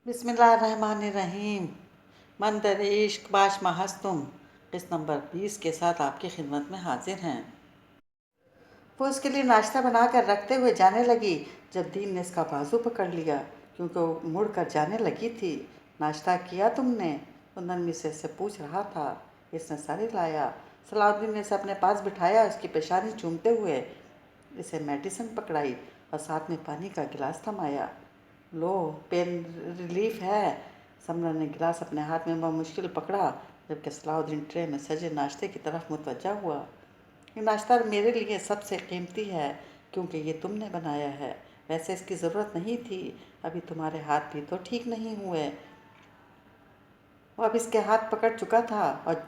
बिस्मिल्लाहिर्रहमानिर्रहीम। मंदर इश्क बाश महस्तुम किस्त नंबर 20 के साथ आपकी खिदमत में हाजिर हैं। वो उसके लिए नाश्ता बनाकर रखते हुए जाने लगी जब दीन ने इसका बाजू पकड़ लिया, क्योंकि वो मुड़ कर जाने लगी थी। नाश्ता किया तुमने? वो नरमी से इससे पूछ रहा था। इसने सर हिलाया। सलाउद्दीन ने इसे अपने पास बिठाया, उसकी पेशानी चूमते हुए इसे मेडिसिन पकड़ाई और साथ में पानी का गिलास थमाया। लो, पेन रिलीफ है। समरन ने गिलास अपने हाथ में मुश्किल पकड़ा, जबकि सलाउद्दीन ट्रे में सजे नाश्ते की तरफ मुतवज्जा हुआ। ये नाश्ता मेरे लिए सबसे कीमती है, क्योंकि ये तुमने बनाया है। वैसे इसकी ज़रूरत नहीं थी, अभी तुम्हारे हाथ भी तो ठीक नहीं हुए। वो अब इसके हाथ पकड़ चुका था और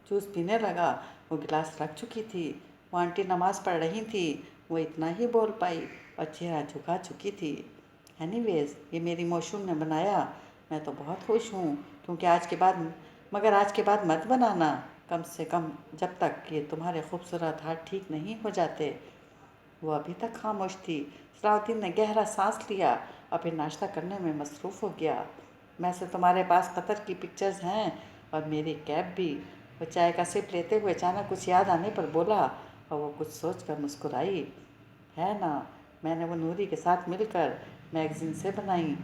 जूस पीने लगा। वो गिलास रख चुकी थी। वो आंटी नमाज़ पढ़ रही थी। वो इतना ही बोल पाई और चेहरा झुका चुकी थी। एनीवेज, ये मेरी मौसूम ने बनाया। मैं तो बहुत खुश हूँ, क्योंकि मगर आज के बाद मत बनाना, कम से कम जब तक कि तुम्हारे खूबसूरत हाथ ठीक नहीं हो जाते। वो अभी तक खामोश थी। सलाउद्दीन ने गहरा सांस लिया और फिर नाश्ता करने में मसरूफ़ हो गया। वैसे तुम्हारे पास कतर की पिक्चर्स हैं और मेरी कैब भी। वो चाय का सिप लेते हुए अचानक कुछ याद आने पर बोला और वो कुछ सोच कर मुस्कुराई। है ना, मैंने वो नूरी के साथ मिलकर मैगज़ीन से बनाई,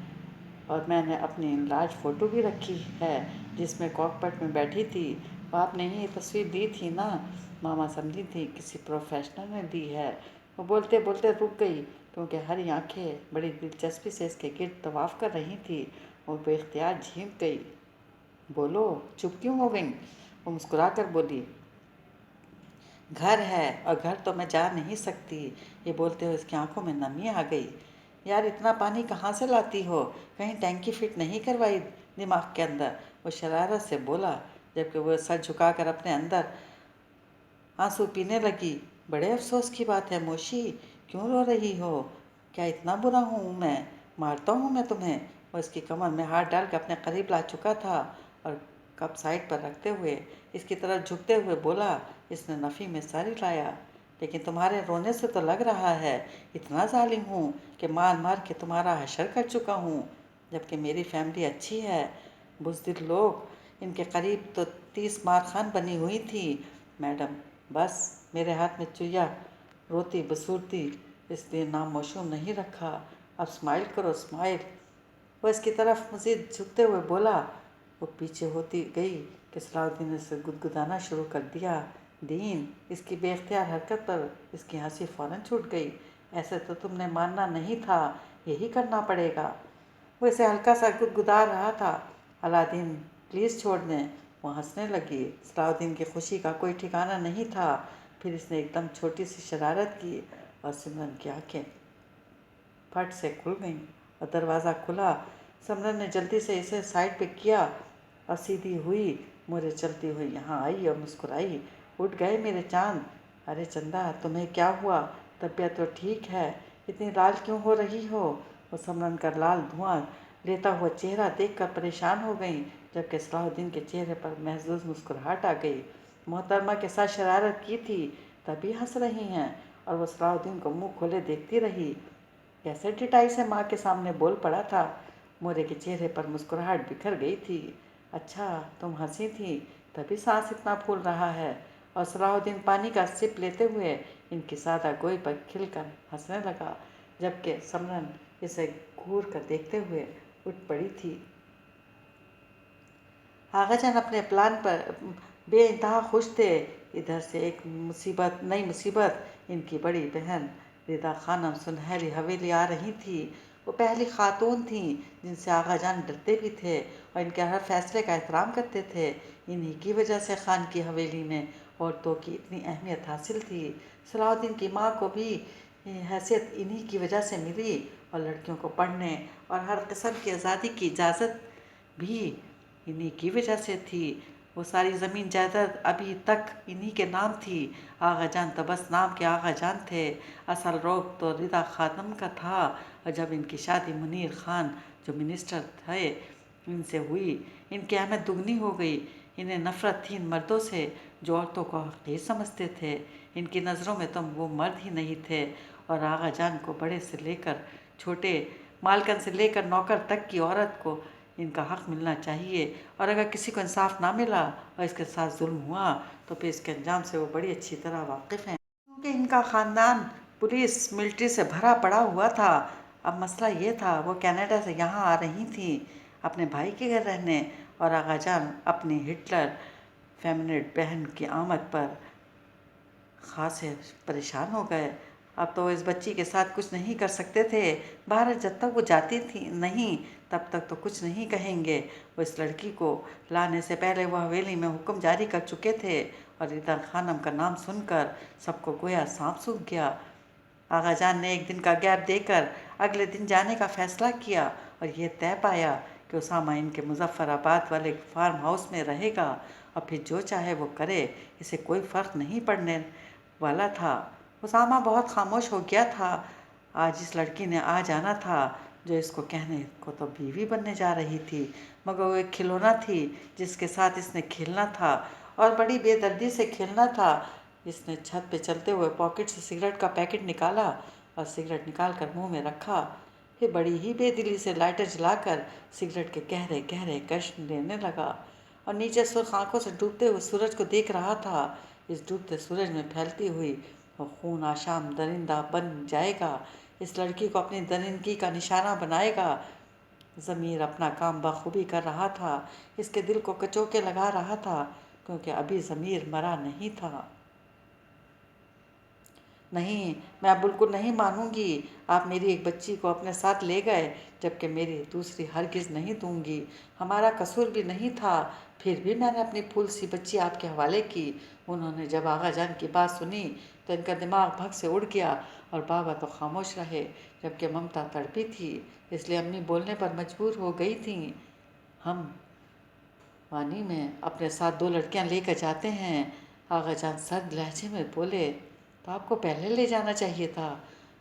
और मैंने अपनी लार्ज फ़ोटो भी रखी है जिसमें कॉकपिट में बैठी थी। वो आपने ही ये तस्वीर दी थी ना? मामा समझी थी किसी प्रोफेशनल ने दी है। वो बोलते बोलते रुक गई, क्योंकि हरी आंखें बड़ी दिलचस्पी से इसके गिर्द तवाफ़ कर रही थी। वो बेख्तियार झींक गई। बोलो, चुप क्यों हो गई? वो मुस्कुरा कर बोली, घर है और घर तो मैं जा नहीं सकती। ये बोलते हुए उसकी आंखों में नमी आ गई। यार, इतना पानी कहाँ से लाती हो? कहीं टैंकी फिट नहीं करवाई दिमाग के अंदर? वो शरारत से बोला, जबकि वो सर झुकाकर अपने अंदर आंसू पीने लगी। बड़े अफसोस की बात है मोशी, क्यों रो रही हो? क्या इतना बुरा हूँ मैं? मारता हूँ मैं तुम्हें? वो इसकी कमर में हाथ डालकर अपने करीब ला चुका था और कप साइड पर रखते हुए इसकी तरफ झुकते हुए बोला। इसने नफ़ी में सर हिलाया। लेकिन तुम्हारे रोने से तो लग रहा है इतना जालिम हूँ कि मार मार के तुम्हारा हशर कर चुका हूँ, जबकि मेरी फैमिली अच्छी है। बुज़दिल लोग, इनके करीब तो 30 मार खान बनी हुई थी मैडम। बस मेरे हाथ में चुया रोती बसूरती, इसलिए नाम मौसूम नहीं रखा। अब स्माइल करो, स्माइल। वो इसकी तरफ मज़ीद झुकते हुए बोला। वो पीछे होती गई कि सलाउद्दीन ने उसे गुदगुदाना शुरू कर दिया। दीन, इसकी बेख्तियार हरकत पर इसकी हंसी फ़ौरन छूट गई। ऐसे तो तुमने मानना नहीं था, यही करना पड़ेगा। वो इसे हल्का सा गुदगुदा रहा था। अलादीन, प्लीज़ छोड़ दें। वो हंसने लगी। सलाउद्दीन की खुशी का कोई ठिकाना नहीं था। फिर इसने एकदम छोटी सी शरारत की और सिमरन की आंखें फट से खुल गईं और दरवाज़ा खुला। सिमरन ने जल्दी से इसे साइड पे किया और सीधी हुई मुझे चलती हुई यहाँ आई और मुस्कुराई। उठ गए मेरे चांद। अरे चंदा, तुम्हें क्या हुआ? तबीयत तो ठीक है, इतनी लाल क्यों हो रही हो? वो सिमरन का लाल धुआं लेता हुआ चेहरा देखकर परेशान हो गई, जबकि सलाहुद्दीन के चेहरे पर महजूज मुस्कुराहट आ गई। मोहतरमा के साथ शरारत की थी, तभी हंस रही हैं। और वो सलाहुद्दीन को मुंह खोले देखती रही। कैसे टिटाई से माँ के सामने बोल पड़ा था। मोरे के चेहरे पर मुस्कुराहट बिखर गई थी। अच्छा, तुम हंसी थी, तभी सांस इतना फूल रहा है। और सलाहुद्दीन पानी का सिप लेते हुए इनकी सादा गोई पर खिलकर हंसने लगा, जबकि समरन इसे घूर कर देखते हुए उठ पड़ी थी। आगा जान अपने प्लान पर बेइंतहा खुश थे। इधर से नई मुसीबत, इनकी बड़ी बहन रिदा खानम सुनहरी हवेली आ रही थी। वो पहली खातून थी जिनसे आगा जान डरते भी थे और इनके हर फैसले का एहतराम करते थे। इन्हीं की वजह से खान की हवेली में औरतों की इतनी अहमियत हासिल थी। सलाहुद्दीन की माँ को भी हैसियत इन्हीं की वजह से मिली, और लड़कियों को पढ़ने और हर किस्म की आज़ादी की इजाज़त भी इन्हीं की वजह से थी। वो सारी ज़मीन जायदाद अभी तक इन्हीं के नाम थी। आगा जान तो बस नाम के आगा जान थे, असल रोग तो रिदा खानम का था। और जब इनकी शादी मुनीर खान, जो मिनिस्टर थे, इनसे हुई, इनकी अहमियत दुगनी हो गई। इन्हें नफ़रत थी इन मर्दों से जो औरतों को हक़ीर समझते थे। इनकी नज़रों में तुम वो मर्द ही नहीं थे, और आगा जान को बड़े से लेकर छोटे मालकन से लेकर नौकर तक की औरत को इनका हक मिलना चाहिए, और अगर किसी को इंसाफ ना मिला और इसके साथ जुल्म हुआ तो फिर इसके अंजाम से वो बड़ी अच्छी तरह वाकिफ़ हैं, क्योंकि इनका ख़ानदान पुलिस मिलिट्री से भरा पड़ा हुआ था। अब मसला ये था, वो कनाडा से यहाँ आ रही थी अपने भाई के घर रहने, और आगा जान अपनी हिटलर फेमिनिट बहन की आमद पर खासे परेशान हो गए। अब तो इस बच्ची के साथ कुछ नहीं कर सकते थे। भारत जब तक वो जाती थी नहीं तब तक तो कुछ नहीं कहेंगे। वो इस लड़की को लाने से पहले वो हवेली में हुक्म जारी कर चुके थे, और इधर खानम का नाम सुनकर सबको गोया सांप सूख गया। आगा जान ने एक दिन का गैप देकर अगले दिन जाने का फ़ैसला किया, और ये तय पाया कि उसामा इनके मुजफ्फराबाद वाले फार्म हाउस में रहेगा, और फिर जो चाहे वो करे, इसे कोई फ़र्क नहीं पड़ने वाला था। उसामा बहुत खामोश हो गया था। आज इस लड़की ने आ जाना था जो इसको कहने को तो बीवी बनने जा रही थी, मगर वो एक खिलौना थी जिसके साथ इसने खेलना था, और बड़ी बेदर्दी से खेलना था। इसने छत पे चलते हुए पॉकेट से सिगरेट का पैकेट निकाला और सिगरेट निकाल कर मुँह में रखा। फिर बड़ी ही बेदिली से लाइटर जलाकर सिगरेट के गहरे गहरे कश लेने लगा, और नीचे सुर्ख आंखों से डूबते हुए सूरज को देख रहा था। इस डूबते सूरज में फैलती हुई वो खून आशाम दरिंदा बन जाएगा, इस लड़की को अपनी दरिंदगी का निशाना बनाएगा। ज़मीर अपना काम बखूबी कर रहा था, इसके दिल को कचोके लगा रहा था, क्योंकि अभी ज़मीर मरा नहीं था। नहीं, मैं बिल्कुल नहीं मानूंगी। आप मेरी एक बच्ची को अपने साथ ले गए, जबकि मेरी दूसरी हरगिज़ नहीं दूंगी। हमारा कसूर भी नहीं था, फिर भी मैंने अपनी फूल सी बच्ची आपके हवाले की। उन्होंने जब आगा जान की बात सुनी तो इनका दिमाग भग से उड़ गया, और बाबा तो खामोश रहे, जबकि ममता तड़पी थी, इसलिए अम्मी बोलने पर मजबूर हो गई थी। हम वानी में अपने साथ 2 लड़कियां लेकर जाते हैं। आगा जान सर्द लहजे में बोले, तो आपको पहले ले जाना चाहिए था।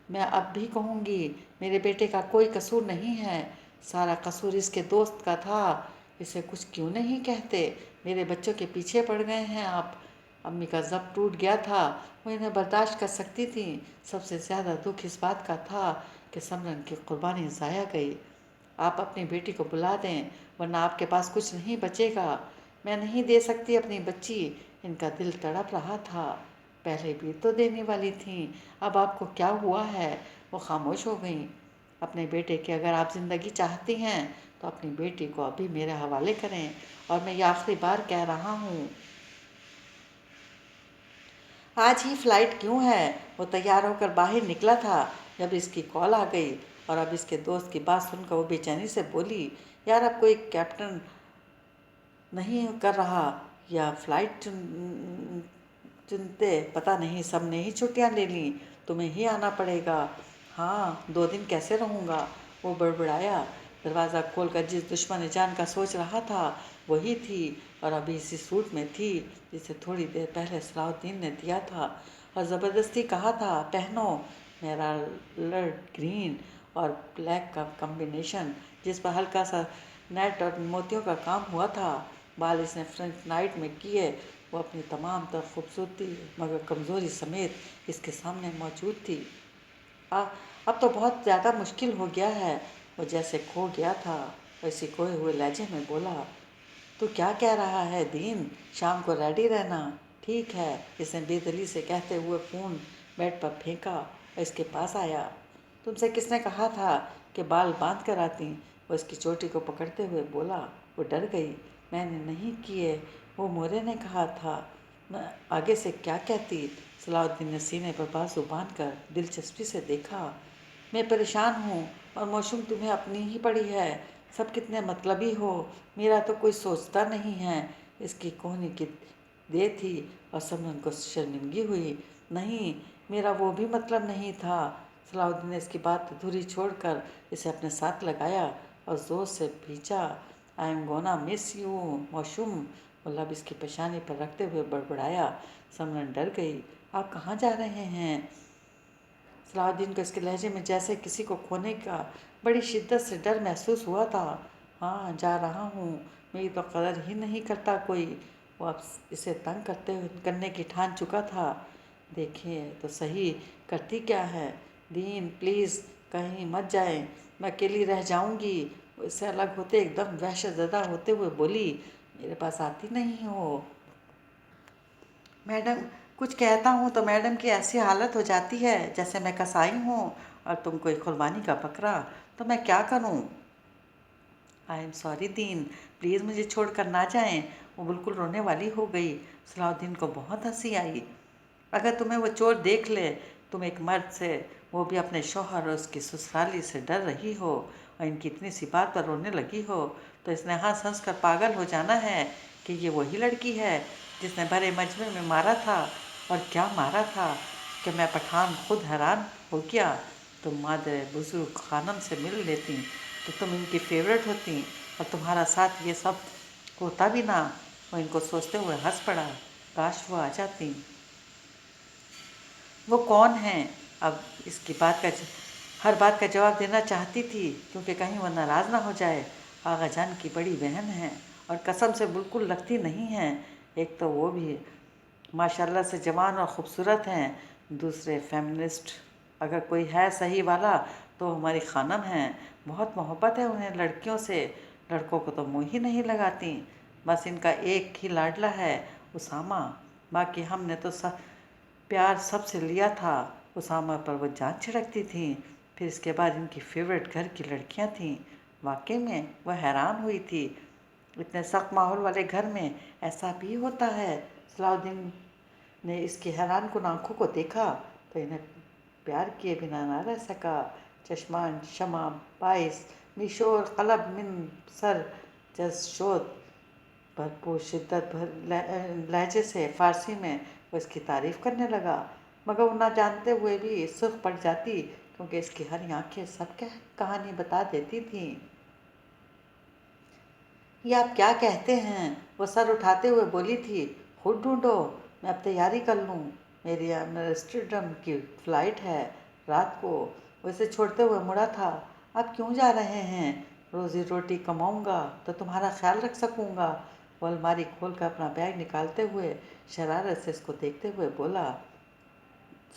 मैं अब भी कहूँगी, मेरे बेटे का कोई कसूर नहीं है, सारा कसूर इसके दोस्त का था। इसे कुछ क्यों नहीं कहते? मेरे बच्चों के पीछे पड़ गए हैं आप। अम्मी का ज़ब्त टूट गया था, वो इन्हें बर्दाश्त कर सकती थी। सबसे ज़्यादा दुख इस बात का था कि समरन की कुर्बानी ज़ाया गई। आप अपनी बेटी को बुला दें, वरना आपके पास कुछ नहीं बचेगा। मैं नहीं दे सकती अपनी बच्ची, इनका दिल तड़प रहा था। पहले भी तो देने वाली थी, अब आपको क्या हुआ है? वो खामोश हो गई। अपने बेटे की अगर आप ज़िंदगी चाहती हैं तो अपनी बेटी को अभी मेरे हवाले करें, और मैं ये आखिरी बार कह रहा हूँ। आज ही फ़्लाइट क्यों है? वो तैयार होकर बाहर निकला था जब इसकी कॉल आ गई, और अब इसके दोस्त की बात सुनकर वो बेचैनी से बोली, यार अब कोई कैप्टन नहीं कर रहा, या फ़्लाइट चुनते, पता नहीं सब ने ही छुट्टियां ले ली, तुम्हें ही आना पड़ेगा। हाँ, 2 दिन कैसे रहूँगा? वो बड़बड़ाया। दरवाज़ा खोलकर जिस दुश्मन जान का सोच रहा था वही थी, और अभी इसी सूट में थी जिसे थोड़ी देर पहले सलाउद्दीन ने दिया था, और ज़बरदस्ती कहा था पहनो। मेरा लर्ड ग्रीन और ब्लैक का कम्बिनेशन, जिस पर हल्का सा नेट और मोतियों का काम हुआ था। बाल इसने फ्रंट नाइट में किए। वो अपनी तमाम तर खूबसूरती मगर कमज़ोरी समेत इसके सामने मौजूद थी। अब तो बहुत ज़्यादा मुश्किल हो गया है। वो जैसे खो गया था वैसे खोए हुए लहजे में बोला, तू क्या कह रहा है दीन? शाम को रेडी रहना। ठीक है, इसने बेदली से कहते हुए फ़ोन बेड पर फेंका और इसके पास आया। तुमसे किसने कहा था कि बाल बांध कर आती? वो इसकी चोटी को पकड़ते हुए बोला। वो डर गई। मैंने नहीं किए, वो मोरे ने कहा था। मैं आगे से क्या कहती? सलाउद्दीन ने सीने पर बाजू बांध कर दिलचस्पी से देखा। मैं परेशान हूँ, और मौसम तुम्हें अपनी ही पड़ी है। सब कितने मतलबी हो, मेरा तो कोई सोचता नहीं है। इसकी कोहनी की दे थी, और समन को शर्मिंदगी हुई। नहीं, मेरा वो भी मतलब नहीं था। सलाउद्दीन ने इसकी बात अधूरी छोड़कर इसे अपने साथ लगाया और ज़ोर से खींचा। I am gonna miss you मौसम। वो लब इसकी पेशानी पर रखते हुए बड़बड़ाया। समरन डर गई। आप कहाँ जा रहे हैं? सलाउद्दीन को इसके लहजे में जैसे किसी को खोने का बड़ी शिद्दत से डर महसूस हुआ था। हाँ, जा रहा हूँ, मेरी तो कदर ही नहीं करता कोई। वो अब इसे तंग करने की ठान चुका था। देखिए तो सही, करती क्या है? दीन प्लीज़ कहीं मत जाए, मैं अकेली रह जाऊंगी। उससे अलग होते एकदम वहशत ज़दा होते हुए बोली, मेरे पास आती नहीं हो मैडम। कुछ कहता हूँ तो मैडम की ऐसी हालत हो जाती है जैसे मैं कसाई हूँ और तुम कोई कुर्बानी का बकरा। तो मैं क्या करूँ? I am sorry Deen, please मुझे छोड़कर ना जाएं। वो बिल्कुल रोने वाली हो गई। सलाउद्दीन को बहुत हंसी आई। अगर तुम्हें वो चोर देख ले, तुम एक मर्द से, वो भी अपने शौहर और उसकी ससुराली से डर रही हो और इनकी इतनी सी बात पर रोने लगी हो, तो इसने हंस हंस कर पागल हो जाना है कि ये वही लड़की है जिसने भरे मजमे में मारा था। और क्या मारा था कि मैं पठान खुद हैरान हो गया। तुम मादर बुजुर्ग खानम से मिल लेती तो तुम इनकी फेवरेट होती और तुम्हारा साथ ये सब होता भी ना। वो इनको सोचते हुए हंस पड़ा। काश वो आ जाती। वो कौन है? अब इसकी हर बात का जवाब देना चाहती थी क्योंकि कहीं वह नाराज़ ना हो जाए। आगा जान की बड़ी बहन है और कसम से बिल्कुल लगती नहीं है। एक तो वो भी माशाल्लाह से जवान और ख़ूबसूरत हैं, दूसरे फेमिनिस्ट। अगर कोई है सही वाला तो हमारी खानम है। बहुत मोहब्बत है उन्हें लड़कियों से, लड़कों को तो मुँह ही नहीं लगाती। बस इनका एक ही लाडला है, उसामा। बाकी हमने तो प्यार सबसे लिया था। उसामा पर वो जान छिड़कती थी। फिर इसके बाद इनकी फेवरेट घर की लड़कियां थीं। वाकई में वह हैरान हुई थी, इतने सख्त माहौल वाले घर में ऐसा भी होता है। सलाउद्दीन ने इसकी हैरान कुन आंखों को देखा तो इन्हें प्यार किए बिना ना रह सका। चश्मान शमा बाइस मिशोर कलब मिन सर जस शोध भरपूर शिद्दत भर लहजे से फ़ारसी में वो इसकी तारीफ़ करने लगा, मगर वो ना जानते हुए भी सुर्ख पड़ जाती क्योंकि इसकी हरी आंखें सब कहानी बता देती थीं। ये आप क्या कहते हैं? वो सर उठाते हुए बोली थी। खुद ढूंढो, मैं अब तैयारी कर लूँ। मेरी एम्स्टर्डम की फ़्लाइट है रात को। वो इसे छोड़ते हुए मुड़ा था। आप क्यों जा रहे हैं? रोज़ी रोटी कमाऊँगा तो तुम्हारा ख्याल रख सकूँगा। वो अलमारी खोल कर अपना बैग निकालते हुए शरारत से इसको देखते हुए बोला,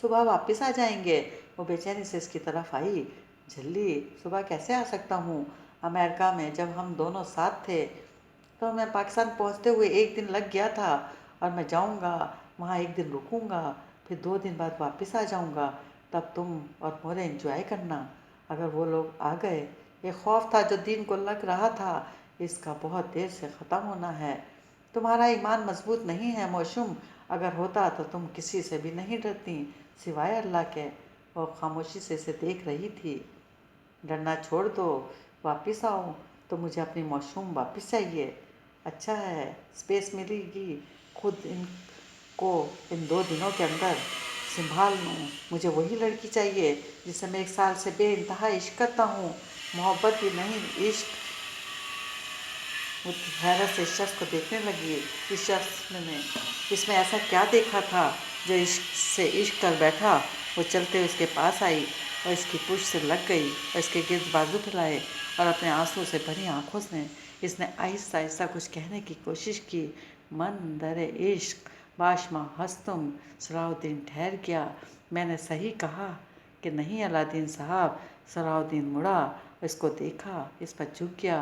सुबह वापस आ जाएंगे। वो बेचैनी से इसकी तरफ आई। झल्ली, सुबह कैसे आ सकता हूँ? अमेरिका में जब हम दोनों साथ थे तो मैं पाकिस्तान पहुँचते हुए एक दिन लग गया था और मैं जाऊँगा वहाँ, एक दिन रुकूँगा, फिर 2 दिन बाद वापस आ जाऊँगा। तब तुम और मोरे एंजॉय करना। अगर वो लोग आ गए, ये खौफ था जो दीन को लग रहा था, इसका बहुत देर से ख़त्म होना है। तुम्हारा ईमान मजबूत नहीं है मौसम। अगर होता तो तुम किसी से भी नहीं डरती सिवाय अल्लाह के। वो खामोशी से इसे देख रही थी। डरना छोड़ दो, वापस आओ। तो मुझे अपनी मौसम वापस चाहिए। अच्छा है, स्पेस मिलेगी, खुद इनको इन 2 दिनों के अंदर संभाल लूँ। मुझे वही लड़की चाहिए जिसे मैं 1 साल से बेइंतहा इश्क करता हूँ। मोहब्बत ही नहीं, इश्क। वो हैरत से इस शख्स को देखने लगी। इस शख्स ने इसमें ऐसा क्या देखा था जो इश्क से इश्क कर बैठा। वो चलते हुए उसके पास आई और इसकी पूंछ से लग गई और इसके गिर्द बाजू फैलाए और अपने आंसू से भरी आंखों से इसने आहिस्ता आहिस्ता कुछ कहने की कोशिश की। मन दरे इश्क बाशमा हस्तुम। सलाउद्दीन ठहर गया। मैंने सही कहा कि नहीं अलादीन साहब? सलाउद्दीन मुड़ा, इसको देखा, इस पर झुक गया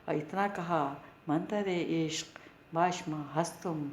और इतना कहा, मंतरे इश्क बाशमा हस्तुम।